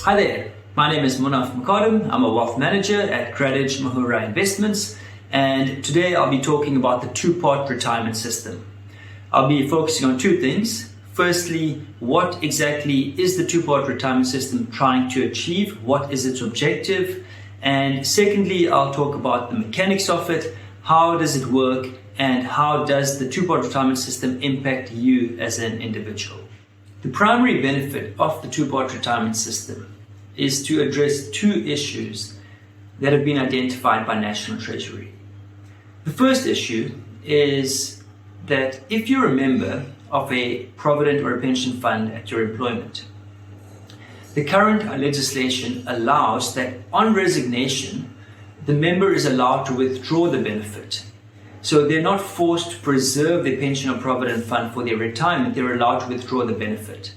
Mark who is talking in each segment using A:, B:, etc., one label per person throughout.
A: Hi there, my name is Munaf Mukadam. I'm a wealth manager at Gradidge-Mahura Investments, and today I'll be talking about the two-part retirement system. I'll be focusing on two things. Firstly, what exactly is the two-part retirement system trying to achieve? What is its objective? And secondly, I'll talk about the mechanics of it. How does it work? And how does the two-part retirement system impact you as an individual? The primary benefit of the two-part retirement system is to address two issues that have been identified by National Treasury. The first issue is that if you're a member of a provident or a pension fund at your employment, the current legislation allows that on resignation, the member is allowed to withdraw the benefit. So they're not forced to preserve their pension or provident fund for their retirement, they're allowed to withdraw the benefit.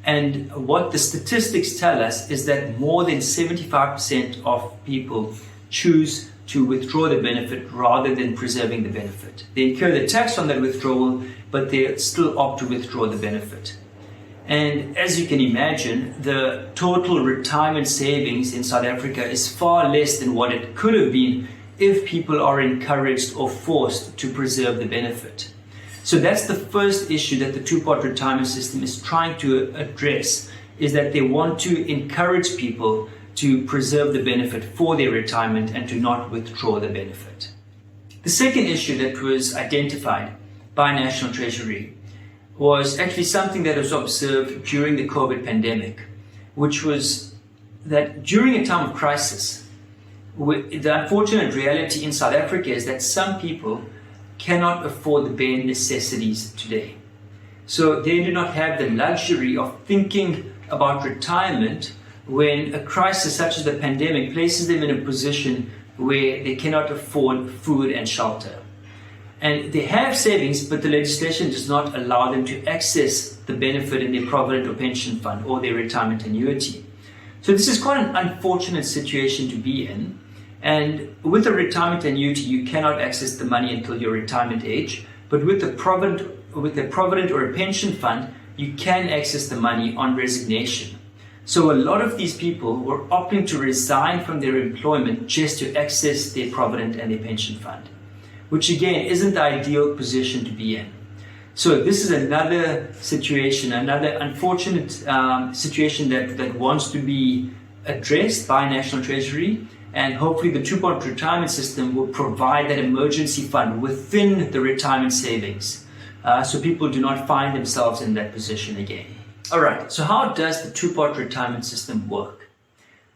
A: And what the statistics tell us is that more than 75% of people choose to withdraw the benefit rather than preserving the benefit. They incur the tax on that withdrawal, but they still opt to withdraw the benefit. And as you can imagine, the total retirement savings in South Africa is far less than what it could have been if people are encouraged or forced to preserve the benefit. So that's the first issue that the two-part retirement system is trying to address, is that they want to encourage people to preserve the benefit for their retirement and to not withdraw the benefit. The second issue that was identified by National Treasury was actually something that was observed during the COVID pandemic, which was that during a time of crisis, the unfortunate reality in South Africa is that some people cannot afford the bare necessities today. So they do not have the luxury of thinking about retirement when a crisis such as the pandemic places them in a position where they cannot afford food and shelter. And they have savings, but the legislation does not allow them to access the benefit in their provident or pension fund or their retirement annuity. So this is quite an unfortunate situation to be in. And with a retirement annuity, you cannot access the money until your retirement age. But with a provident or a pension fund, you can access the money on resignation. So a lot of these people were opting to resign from their employment just to access their provident and their pension fund, which again isn't the ideal position to be in. So this is another situation, another unfortunate situation that wants to be addressed by National Treasury. And hopefully the two-part retirement system will provide that emergency fund within the retirement savings, so people do not find themselves in that position again. All right, so how does the two-part retirement system work?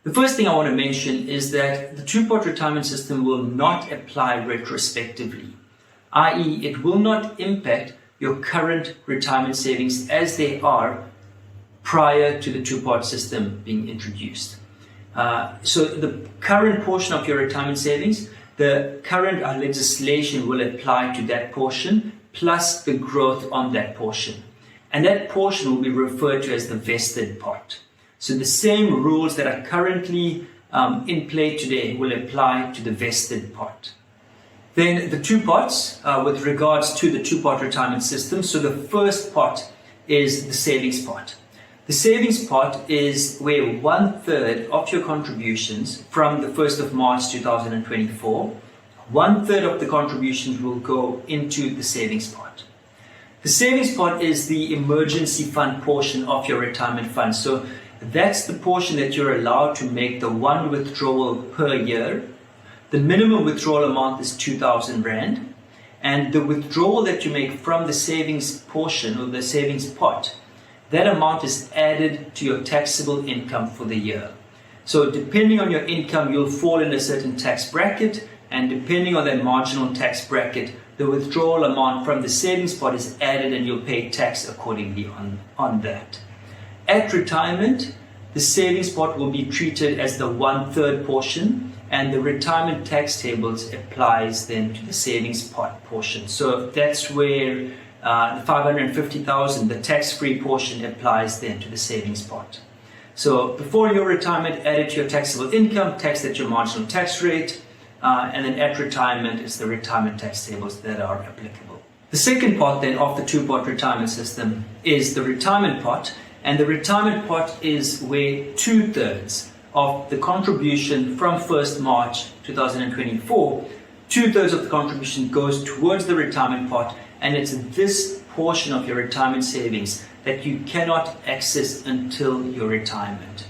A: The first thing I want to mention is that the two-part retirement system will not apply retrospectively, i.e. it will not impact your current retirement savings as they are prior to the two-part system being introduced. So the current portion of your retirement savings, the current legislation will apply to that portion plus the growth on that portion. And that portion will be referred to as the vested part. So the same rules that are currently in play today will apply to the vested part. Then the two parts with regards to the two-part retirement system. So the first part is the savings part. The savings part is where 1/3 of your contributions from the 1st of March 2024, 1/3 of the contributions will go into the savings part. The savings part is the emergency fund portion of your retirement fund. So that's the portion that you're allowed to make the one withdrawal per year. The minimum withdrawal amount is 2,000 Rand. And the withdrawal that you make from the savings portion or the savings pot, that amount is added to your taxable income for the year. So depending on your income, you'll fall in a certain tax bracket, and depending on that marginal tax bracket, the withdrawal amount from the savings pot is added and you'll pay tax accordingly on that. At retirement, the savings pot will be treated as the 1/3 portion, and the retirement tax tables applies then to the savings pot portion. So that's where the 550,000, the tax-free portion, applies then to the savings pot. So before your retirement, add it to your taxable income, taxed at your marginal tax rate, and then at retirement, it's the retirement tax tables that are applicable. The second part then of the two-part retirement system is the retirement pot, And the retirement pot is where 2/3 of the contribution from 1st March 2024, 2/3 of the contribution goes towards the retirement pot, and it's this portion of your retirement savings that you cannot access until your retirement.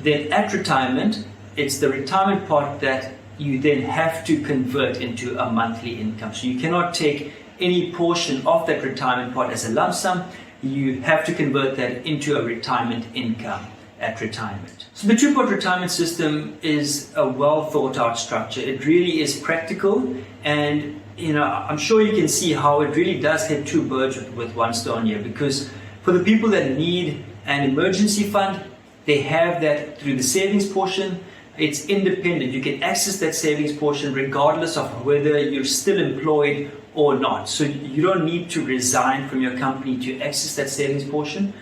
A: Then at retirement, it's the retirement pot that you then have to convert into a monthly income. So you cannot take any portion of that retirement pot as a lump sum. You have to convert that into a retirement income at retirement. So the two-pot retirement system is a well thought out structure. It really is practical, and I'm sure you can see how it really does hit two birds with one stone here, because for the people that need an emergency fund, they have that through the savings portion. It's independent. You can access that savings portion regardless of whether you're still employed or not. So you don't need to resign from your company to access that savings portion.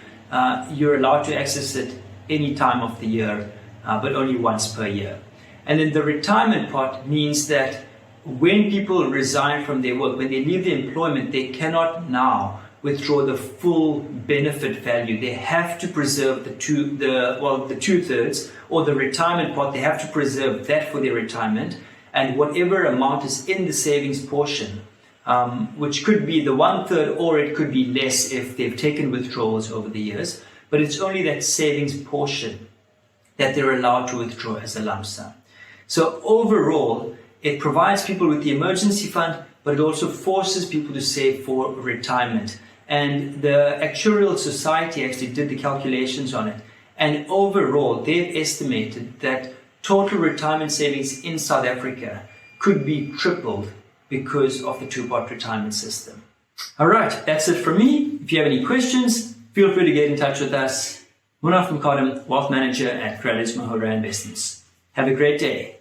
A: You're allowed to access it any time of the year, but only once per year. And then the retirement pot means that when people resign from their work, when they leave their employment, they cannot now withdraw the full benefit value. They have to preserve the 2/3 or the retirement pot. They have to preserve that for their retirement, and whatever amount is in the savings portion, which could be the 1/3 or it could be less if they've taken withdrawals over the years, but it's only that savings portion that they're allowed to withdraw as a lump sum. So overall, it provides people with the emergency fund, but it also forces people to save for retirement. And the Actuarial Society actually did the calculations on it. And overall, they've estimated that total retirement savings in South Africa could be tripled because of the two-pot retirement system. All right, that's it from me. If you have any questions, feel free to get in touch with us. Munaf Mukadam, Wealth Manager at Gradidge-Mahura Investments. Have a great day.